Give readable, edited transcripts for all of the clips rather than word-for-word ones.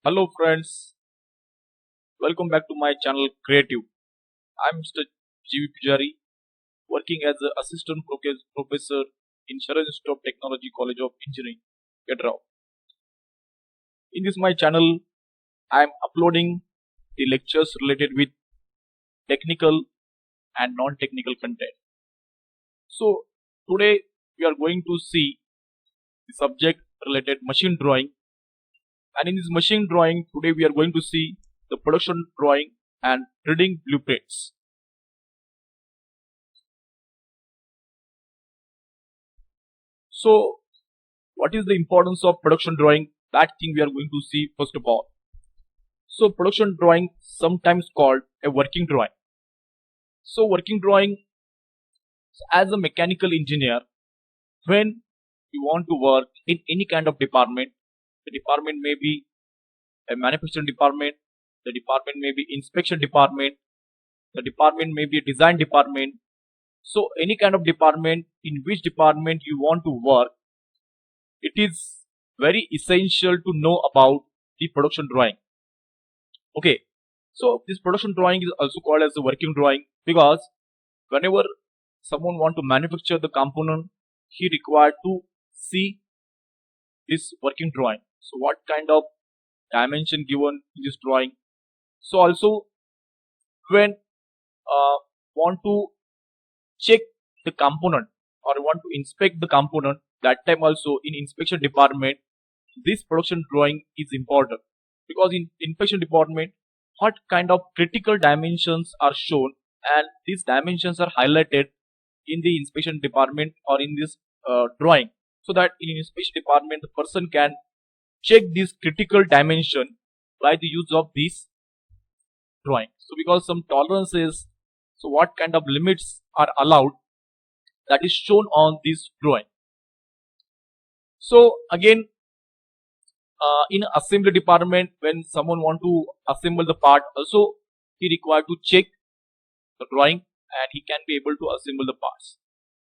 Hello friends, welcome back to my channel Creative. I'm Mr. GV Pujari, working as an assistant professor in Sharan Institute of Technology College of Engineering, Kedrao. In this my channel, I'm uploading the lectures related with technical and non-technical content. So today we are going to see the subject related machine drawing, and in this machine drawing today we are going to see the production drawing and reading blueprints. So, what is the importance of production drawing? That thing we are going to see first of all. So, production drawing, sometimes called a working drawing. So, working drawing, as a mechanical engineer, when you want to work in any kind of department, the department may be a manufacturing department, the department may be inspection department, the department may be a design department. So, any kind of department in which department you want to work, it is very essential to know about the production drawing. Okay, so this production drawing is also called as the working drawing because whenever someone want to manufacture the component, he required to see this working drawing. So what kind of dimension given in this drawing? So also when want to check the component or want to inspect the component, that time also in inspection department, this production drawing is important because in inspection department what kind of critical dimensions are shown and these dimensions are highlighted in the inspection department or in this drawing, so that in inspection department the person can check this critical dimension by the use of this drawing. So because some tolerances, so what kind of limits are allowed, that is shown on this drawing. So again, in assembly department, when someone want to assemble the part, also he required to check the drawing and he can be able to assemble the parts.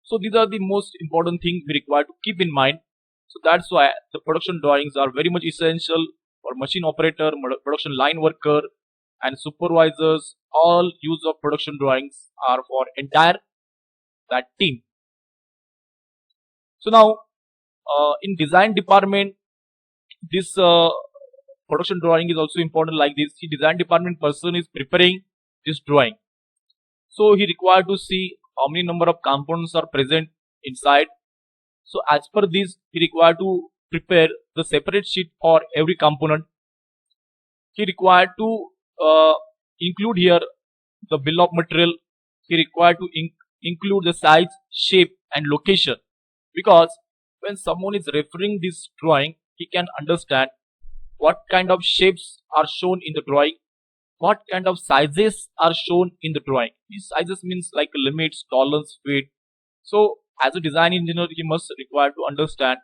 So these are the most important things we require to keep in mind. So that's why the production drawings are very much essential for machine operator, production line worker and supervisors. All use of production drawings are for entire that team. So now in design department, this production drawing is also important like this. The design department person is preparing this drawing, so he required to see how many number of components are present inside. So as per this, he required to prepare the separate sheet for every component. He required to include here the bill of material. He required to include the size, shape and location, because when someone is referring this drawing, he can understand what kind of shapes are shown in the drawing, what kind of sizes are shown in the drawing. These sizes means like limits, tolerance, weight. So as a design engineer, he must require to understand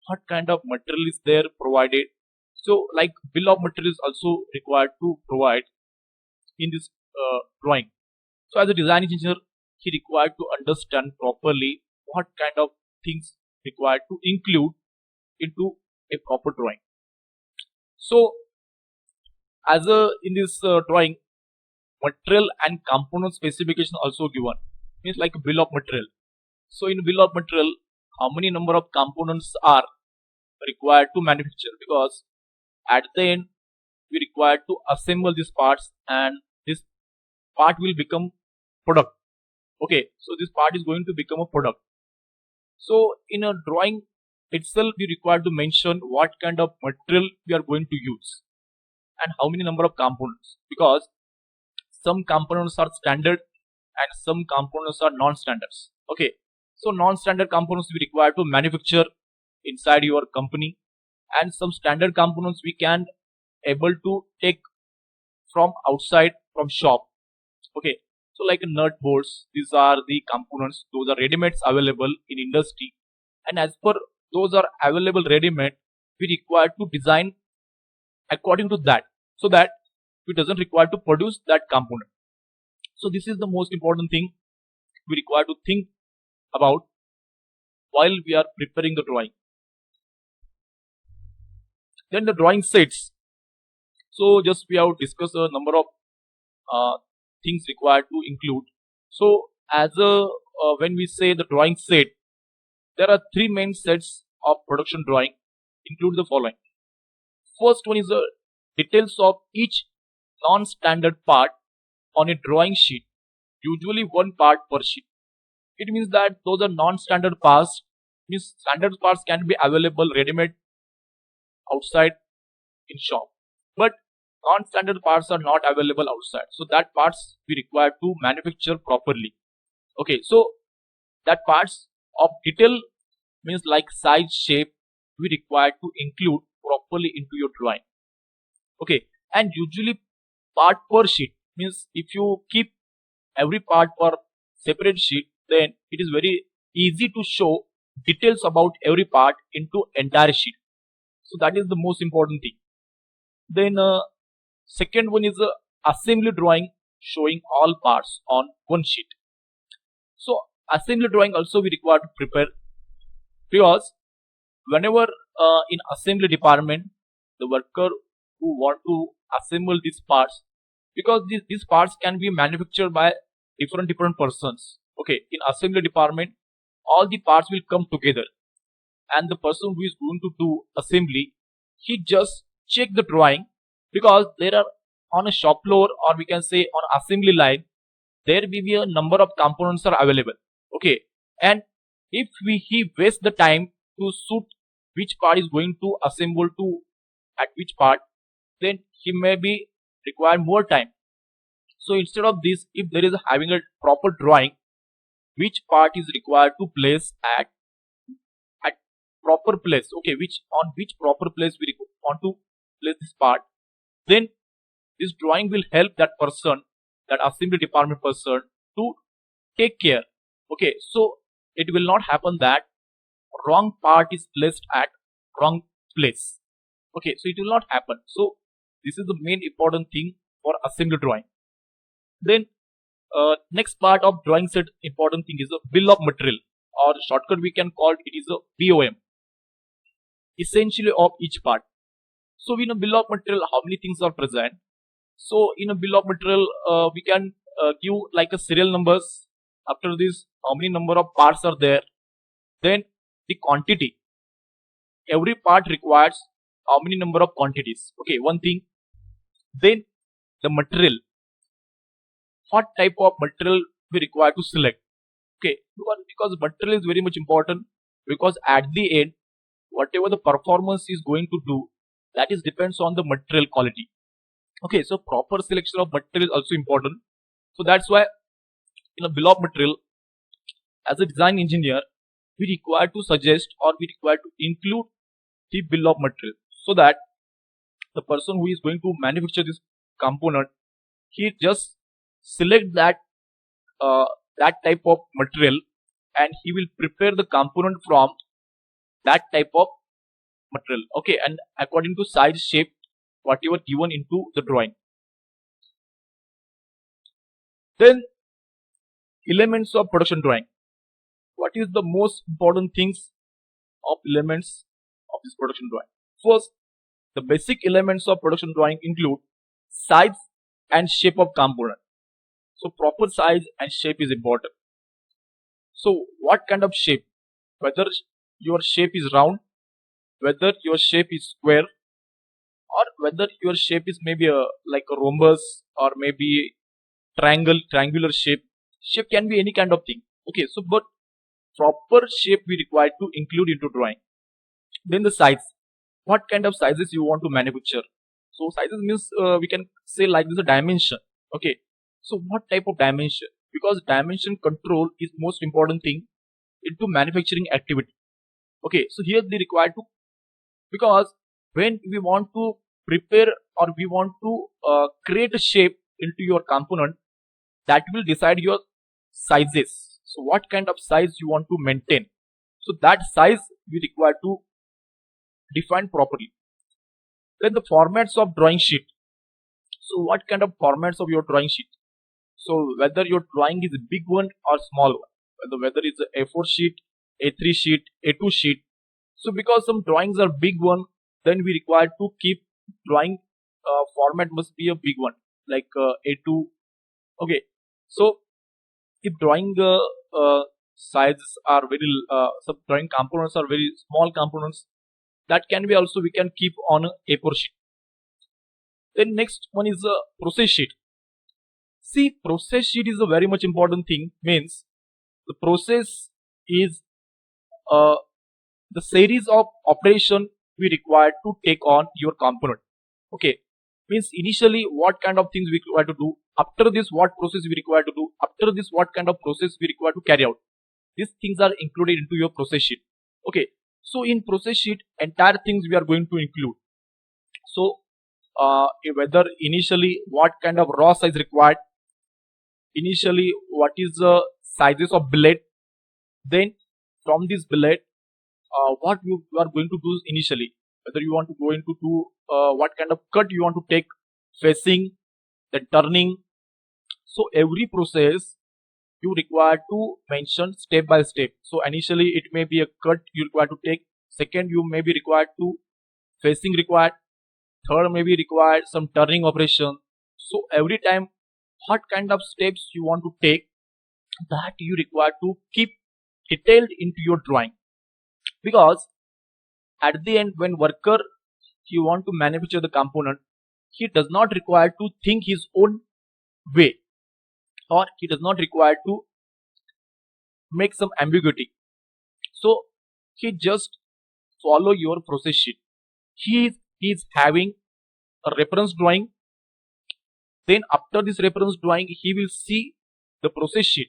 what kind of material is there provided. So like bill of materials also required to provide in this drawing. So as a design engineer, he required to understand properly what kind of things required to include into a proper drawing. So as a in this drawing, material and component specification also given, means like a bill of material. So in bill of material, how many number of components are required to manufacture, because at the end we required to assemble these parts and this part will become product. Okay, so this part is going to become a product. So in a drawing itself, we require to mention what kind of material we are going to use and how many number of components, because some components are standard and some components are non-standards. Okay, so non-standard components we require to manufacture inside your company, and some standard components we can able to take from outside from shop. Okay, so like nut bolts, these are the components, those are ready-mades available in industry, and as per those are available ready-made, we require to design according to that, so that we doesn't require to produce that component. So this is the most important thing we require to think about while we are preparing the drawing. Then the drawing sets. So just we have discussed a number of things required to include. So as a when we say the drawing set, there are three main sets of production drawing. Include the following. First one is the details of each non-standard part on a drawing sheet, usually one part per sheet. It means that those are non-standard parts. Means standard parts can be available ready-made outside in shop, but non-standard parts are not available outside. So that parts we require to manufacture properly. Okay, so that parts of detail means like size, shape, we require to include properly into your drawing. Okay, and usually part per sheet means if you keep every part per separate sheet, then it is very easy to show details about every part into entire sheet. So that is the most important thing. Then second one is assembly drawing, showing all parts on one sheet. So assembly drawing also we require to prepare, because whenever in assembly department the worker who want to assemble these parts, because these parts can be manufactured by different persons. Okay, in assembly department all the parts will come together, and the person who is going to do assembly, he just check the drawing, because there are on a shop floor, or we can say on assembly line, there will be a number of components are available. Okay, and if he wastes the time to suit which part is going to assemble to at which part, then he may be require more time. So instead of this, if there is having a proper drawing, which part is required to place at proper place, okay, which proper place we want to place this part, then this drawing will help that person, that assembly department person, to take care. Okay, so it will not happen that wrong part is placed at wrong place. Okay, so it will not happen. So this is the main important thing for assembly drawing. Then next part of drawing set important thing is a bill of material, or shortcut we can call it is a BOM, essentially of each part. So in a bill of material, how many things are present? So in a bill of material, we can give like a serial numbers. After this, how many number of parts are there? Then the quantity. Every part requires how many number of quantities. Okay, one thing. Then the material. What type of material we require to select? Okay, because material is very much important, because at the end, whatever the performance is going to do, that is depends on the material quality. Okay, so proper selection of material is also important. So that's why in a bill of material, as a design engineer, we require to suggest, or we require to include the bill of material, so that the person who is going to manufacture this component, he just select that that type of material, and he will prepare the component from that type of material. Okay, and according to size, shape, whatever given into the drawing. Then elements of production drawing. What is the most important things of elements of this production drawing? First, the basic elements of production drawing include size and shape of component. So proper size and shape is important. So what kind of shape? Whether your shape is round, whether your shape is square, or whether your shape is maybe like a rhombus, or maybe triangular shape. Shape can be any kind of thing. Okay, so but proper shape we require to include into drawing. Then the size. What kind of sizes you want to manufacture? So sizes means we can say like this a dimension. Okay, so what type of dimension? Because dimension control is most important thing into manufacturing activity. Okay, so here they require to, because when we want to prepare, or we want to create a shape into your component, that will decide your sizes. So what kind of size you want to maintain, so that size we require to define properly. Then the formats of drawing sheet. So what kind of formats of your drawing sheet? So whether your drawing is a big one or small one, whether it's a A4 sheet, A3 sheet, A2 sheet. So because some drawings are big one, then we require to keep drawing format must be a big one, like A2. Okay, so if drawing sizes are very some drawing components are very small components, that can be also we can keep on a A4 sheet. Then next one is a process sheet. See, process sheet is a very much important thing. Means the process is uh, the series of operation we require to take on your component. Okay, means initially what kind of things we require to do, after this what process we require to do, after this what kind of process we require to carry out. These things are included into your process sheet. Okay, so in process sheet entire things we are going to include. So whether initially what kind of raw size required, initially what is the sizes of billet, then from this billet what you are going to do initially, whether you want to go into what kind of cut you want to take, facing, then turning. So every process you require to mention step by step. So initially it may be a cut you require to take, second you may be required to facing required, third may be required some turning operation. So every time what kind of steps you want to take, that you require to keep detailed into your drawing, because at the end when worker he want to manufacture the component, he does not require to think his own way, or he does not require to make some ambiguity. So he just follow your process sheet. He is having a reference drawing, then after this reference drawing he will see the process sheet.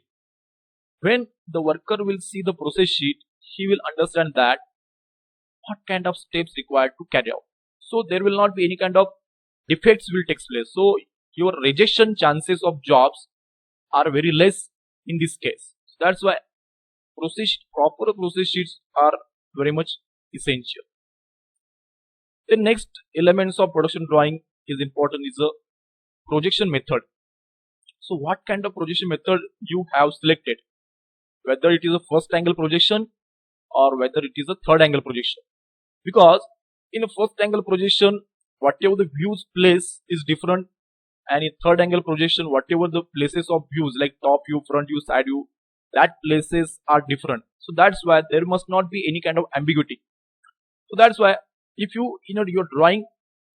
When the worker will see the process sheet, he will understand that what kind of steps required to carry out. So there will not be any kind of defects will take place. So your rejection chances of jobs are very less in this case. That's why proper process sheets are very much essential. The next elements of production drawing is important is a projection method. So what kind of projection method you have selected, whether it is a first angle projection or whether it is a third angle projection, because in a first angle projection whatever the views place is different, and in third angle projection whatever the places of views like top view, front view, side view, that places are different. So that's why there must not be any kind of ambiguity. So that's why if you your drawing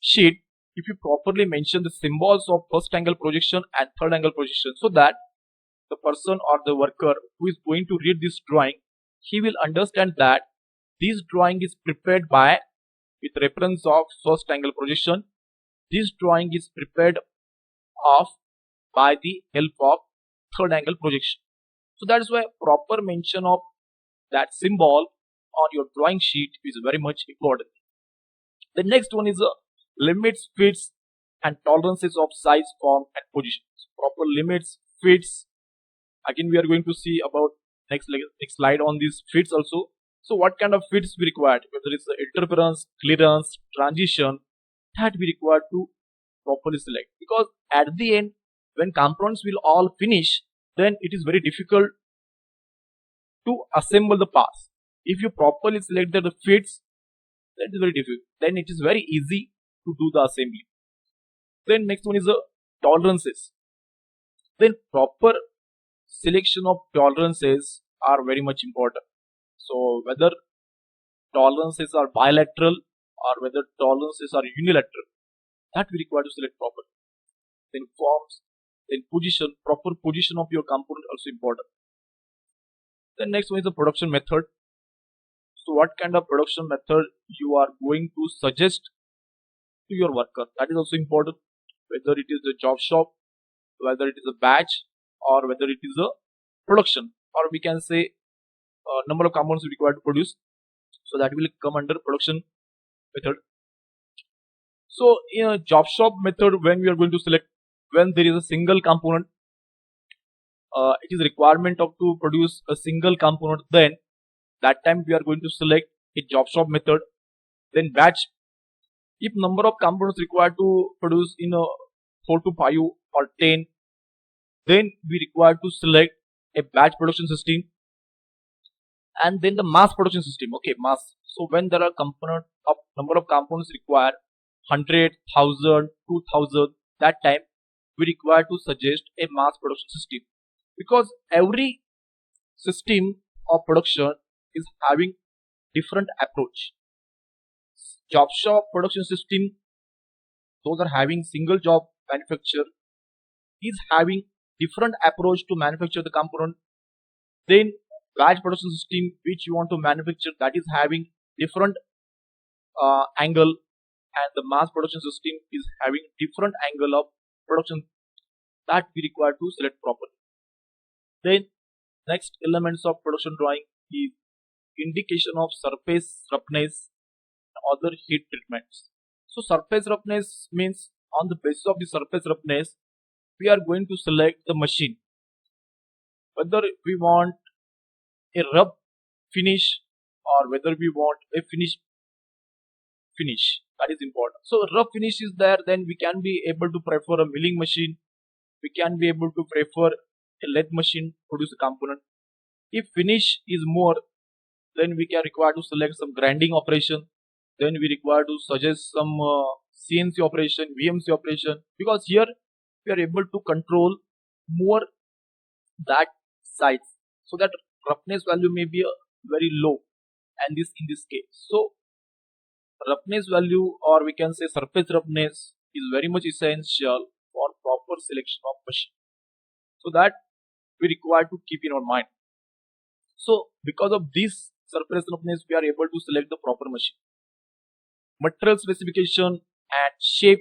sheet, if you properly mention the symbols of first angle projection and third angle projection, so that the person or the worker who is going to read this drawing, he will understand that this drawing is prepared by with reference of first angle projection, this drawing is prepared of by the help of third angle projection. So that is why proper mention of that symbol on your drawing sheet is very much important. The next one is limits, fits and tolerances of size, form and positions. Proper limits, fits, again we are going to see about next slide on these fits also. So what kind of fits we required, whether it's the interference, clearance, transition, that we require to properly select, because at the end when components will all finish, then it is very difficult to assemble the parts. If you properly select the fits, that is very difficult, then it is very easy to do the assembly. Then next one is the tolerances. Then proper selection of tolerances are very much important. So whether tolerances are bilateral or whether tolerances are unilateral, that we require to select properly. Then forms, then position, proper position of your component also important. Then next one is the production method. So what kind of production method you are going to suggest to your worker, that is also important. Whether it is a job shop, whether it is a batch, or whether it is a production, or we can say number of components required to produce. So that will come under production method. So in a job shop method, when we are going to select, when there is a single component, it is requirement of to produce a single component, then that time we are going to select a job shop method. Then batch, if number of components required to produce in a 4 to 5 or 10, then we require to select a batch production system. And then the mass production system, okay, mass. So when there are component of number of components required, 100, 1000, 2000, that time we require to suggest a mass production system, because every system of production is having different approach. Job shop production system, those are having single job manufacture, is having different approach to manufacture the component. Then batch production system, which you want to manufacture, that is having different angle, and the mass production system is having different angle of production, that we require to select properly. Then next elements of production drawing is indication of surface roughness and other heat treatments. So surface roughness means on the basis of the surface roughness we are going to select the machine, whether we want a rough finish or whether we want a finish. That is important. So rough finish is there, then we can be able to prefer a milling machine, we can be able to prefer a lathe machine to produce a component. If finish is more, then we can require to select some grinding operation, then we require to suggest some CNC operation, VMC operation, because here we are able to control more that size, so that roughness value may be very low, and this in this case. So roughness value, or we can say surface roughness, is very much essential for proper selection of machine, so that we require to keep in our mind. So because of this surface roughness we are able to select the proper machine. Material specification and shape,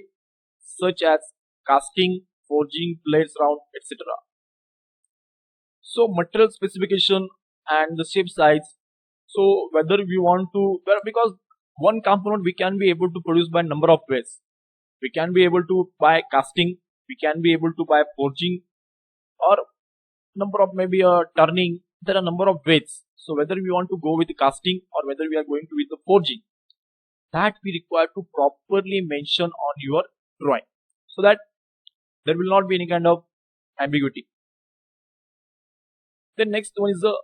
such as casting, forging, blades round, etc. So material specification and the shape size, so whether we want to, because one component we can be able to produce by number of ways. We can be able to buy casting, we can be able to buy forging, or number of maybe turning. There are number of ways. So whether we want to go with the casting or whether we are going to with the forging, that we require to properly mention on your drawing, so that there will not be any kind of ambiguity. The next one is the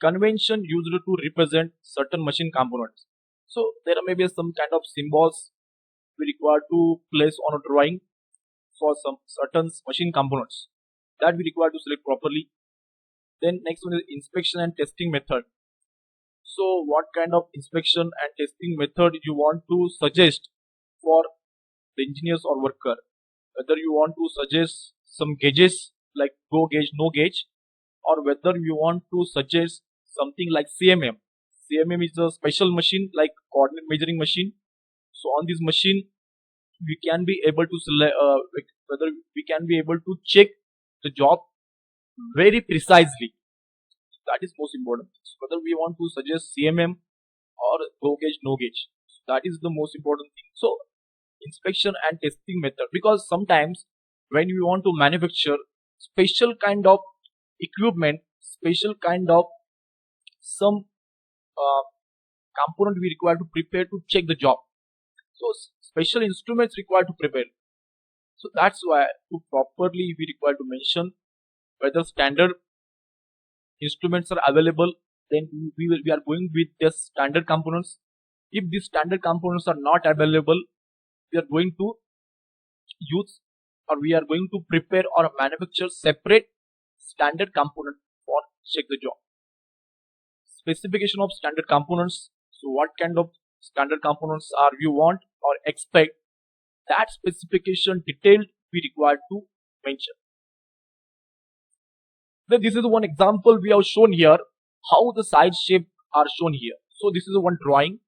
convention used to represent certain machine components. So there may be some kind of symbols we require to place on a drawing for some certain machine components, that we require to select properly. Then next one is inspection and testing method. So what kind of inspection and testing method you want to suggest for the engineers or worker, whether you want to suggest some gauges like go gauge, no gauge, or whether you want to suggest something like CMM. CMM is a special machine like coordinate measuring machine. So on this machine we can be able to select whether we can be able to check the job very precisely. That is most important. So whether we want to suggest CMM or go gauge, no gauge, that is the most important thing. So inspection and testing method, because sometimes when we want to manufacture special kind of equipment, special kind of some component we require to prepare to check the job, so special instruments required to prepare. So that's why to properly we require to mention whether standard instruments are available, then we are going with the standard components. If these standard components are not available, we are going to use, or we are going to prepare or manufacture separate standard component for check the job. Specification of standard components. So what kind of standard components are you want or expect, that specification detailed we required to mention. Then this is one example we have shown here, how the side shape are shown here. So this is one drawing,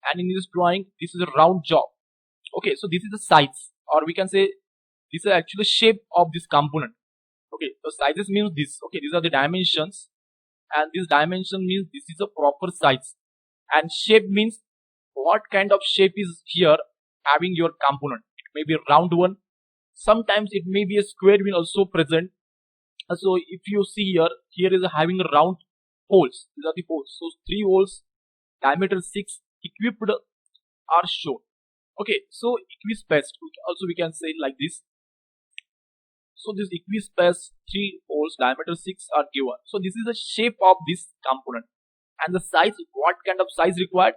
and in this drawing this is a round job. Okay, so this is the size, or we can say this is actually shape of this component. Okay, so sizes means this. Okay, these are the dimensions, and this dimension means this is a proper size, and shape means what kind of shape is here having your component. It may be a round one, sometimes it may be a square will also present. So if you see here is having a round holes. These are the holes. So 3 holes, diameter 6, equipped are shown. Okay, so equispaced also we can say like this. So this equispaced 3 holes, diameter 6 are given. So this is the shape of this component, and the size, what kind of size required?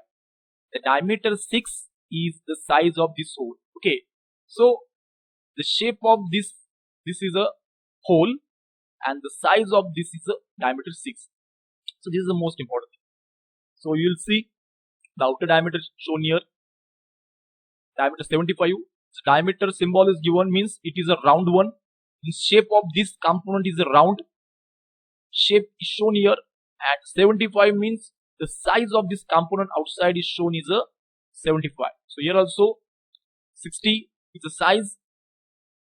The diameter 6 is the size of this hole. Okay, so the shape of this is a hole, and the size of this is a diameter 6. So this is the most important thing. So you will see the outer diameter shown here, diameter 75. So diameter symbol is given, means it is a round one. The shape of this component is a round shape is shown here, and 75 means the size of this component outside is shown is a 75. So here also 60 is the size,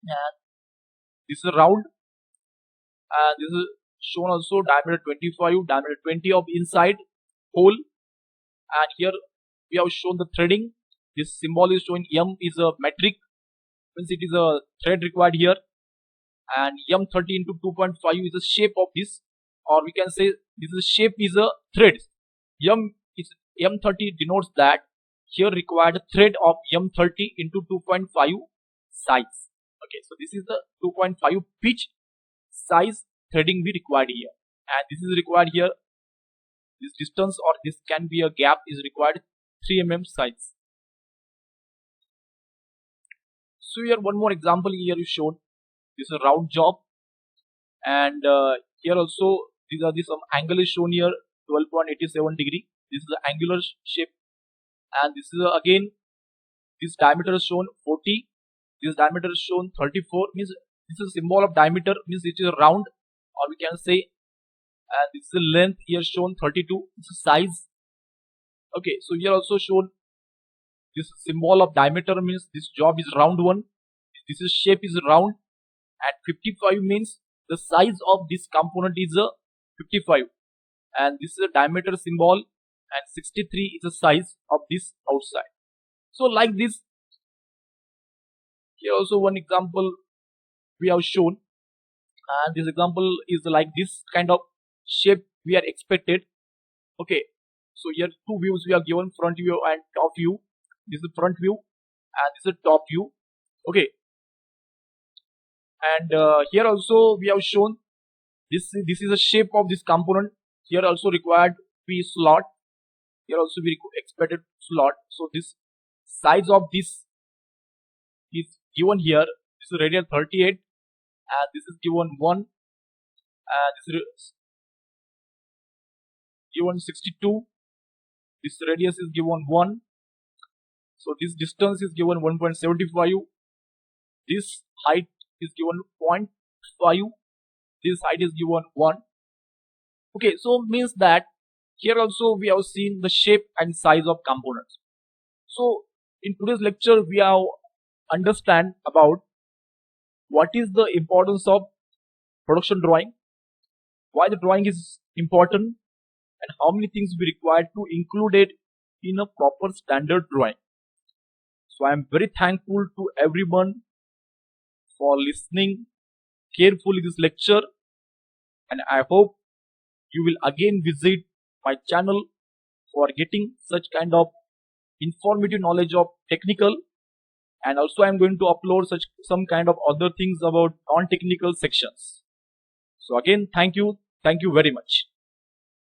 and this is a round, and this is shown also diameter 25, diameter 20 of inside hole, and here we have shown the threading. This symbol is showing M is a metric, means it is a thread required here, and M30 into 2.5 is the shape of this, or we can say this is shape is a thread. M30 denotes that here required thread of M30 into 2.5 size. Okay, so this is the 2.5 pitch size threading we required here, and this is required here. This distance, or this can be a gap, is required 3 mm size. So here one more example here is shown. This is a round job, and here also these are some angle is shown here, 12.87 degree. This is the angular shape, and this is again this diameter is shown 40. This diameter is shown 34. Means this is a symbol of diameter, means it is a round, or we can say, and this is the length here shown 32. This is size. Okay, so here also shown this symbol of diameter, means this job is round one. This is shape is round, and 55 means the size of this component is a 55, and this is a diameter symbol, and 63 is the size of this outside. So like this, here also one example we have shown, and this example is like this kind of shape we are expected. Okay, so here two views we are given, front view and top view. This is front view, and this is top view. Okay, and here also we have shown this is the shape of this component. Here also required P slot. Here also we expected slot. So this size of this is given here. This is radial 38, and this is given 1, and this is given 62. This radius is given 1. So this distance is given 1.75. This height is given 0.5. This height is given 1. Okay, so means that here also we have seen the shape and size of components. So in today's lecture we have understand about what is the importance of production drawing, why the drawing is important, and how many things we require to include it in a proper standard drawing. So I am very thankful to everyone for listening carefully this lecture, and I hope you will again visit my channel for getting such kind of informative knowledge of technical, and also I am going to upload some kind of other things about non-technical sections. So again, thank you very much.